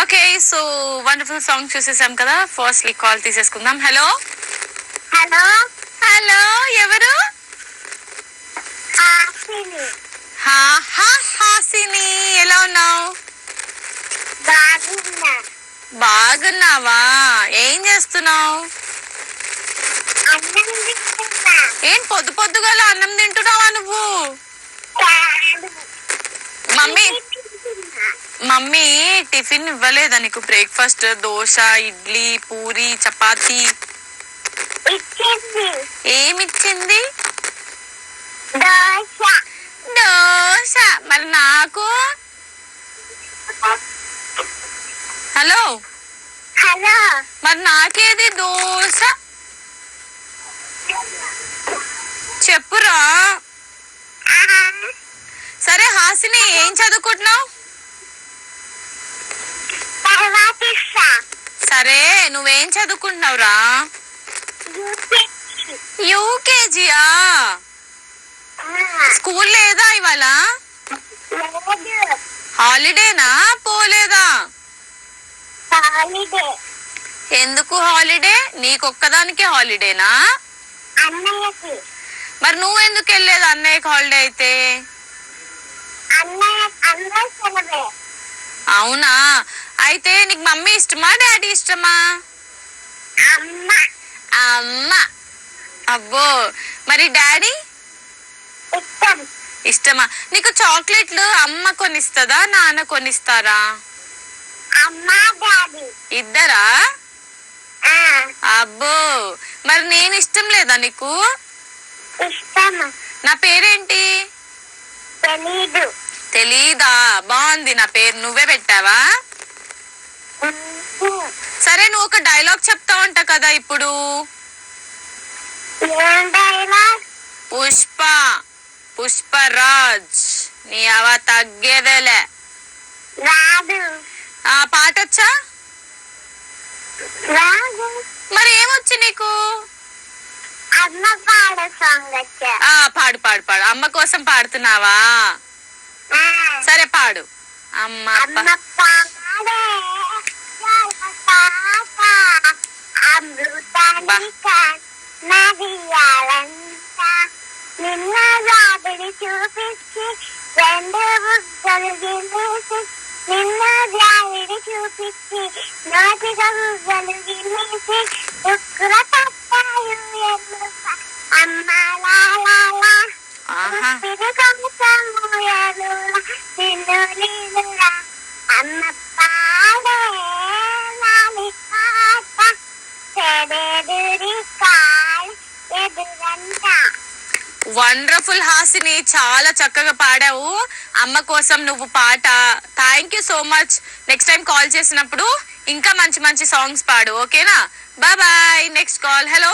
Okay, so wonderful song చూసేసాం కదా. Firstly call తీసేసుకుందాం. Hello hello hello, ఎవరు? హాసిని. హాసిని, ఎలా ఉన్నావు? బాగున్నా. బాగున్నావా? ఏం చేస్తున్నావు? అన్నం తింటున్నా. ఏం పొద్దు పొద్దుగాల అన్నం తింటున్నావా నువ్వు? కాదు. మమ్మీ తింటున్నా. మమ్మీ టిఫిన్ ఇవ్వలేదా నీకు? బ్రేక్ఫాస్ట్ దోశ, ఇడ్లీ, పూరి, చపాతి ఇచ్చింది. ఏమిచ్చింది? దోశ. దోశ. మరి నాకు? హలో, హలో మరి నాకేది దోశ? చెప్పురా. సరే హాసిని, ఏం చదువుకుంటున్నావు? తర్వాత ఇస్తా. సరే, నువ్వేం చదువుకుంటున్నావురా? యూకేజీ. యూకేజీయా? స్కూల్ లేదా ఇవాళ? లేదు. హాలిడేనా? పోలేదా? హాలిడే. ఎందుకు హాలిడే? నీకొక్కదానికే హాలిడేనా? అన్నయ్యకి. మరి నువ్వెందుకు వెళ్ళలేదు అన్నయ్యకి హాలిడే అయితే? అందరూ సెలవే. అవునా? అయితే నీకు మమ్మీ ఇష్టమా, డాడీ ఇష్టమా? అమ్మ. అమ్మ. అబ్బో, మరి డాడీ ఇష్టం. ఇష్టమా? నీకు చాక్లెట్లు అమ్మ కొనిస్తుందా, నాన్న కొనిస్తారా? అమ్మ డాడీ. ఇద్దరా? ఆ, అబ్బో, మరి నేను ఇష్టం లేదా నీకు? ఇష్టం. నా పేరేంటి? తెలీదు. తెలీదా? బాగుంది నా పేరు. నువ్వే పెట్టావా? సరే, నువ్వు ఒక డైలాగ్ చెప్తా ఉంటా కదా ఇప్పుడు. ఏం డైలాగ్? పుష్ప పుష్పరాజ్, నీ అవ తగ్గేదేలే. రాదు. ఆ పాట వచ్చా? రాదు. మరి ఏమొచ్చు నీకు? అమ్మ పాడ సాంగ్ వచ్చా. పాడు పాడు పాడు. అమ్మ కోసం పాడుతున్నావా? సరే పాడు. అమ్మ అమ్మ పాడే అమృతానిక నదియాలంతా నిన్న రాబడి చూపించి రెండు బుగ్గలు గిల్లేసి నిన్న రావిడి చూపించి నోటిగా బుగ్గలు గిల్లేసి ఉక్కుల తప్పాయు అమ్మ లాలా ఆహా, అమ్మ పాడే లాలి పాట ఎదురంట. వండర్ఫుల్ హాసిని, చాలా చక్కగా పాడావు. అమ్మ కోసం నువ్వు పాట. Thank you so much. Next time call చేసినప్పుడు ఇంకా మంచి మంచి సాంగ్స్ పాడు, ఓకేనా? Bye bye. Next call. Hello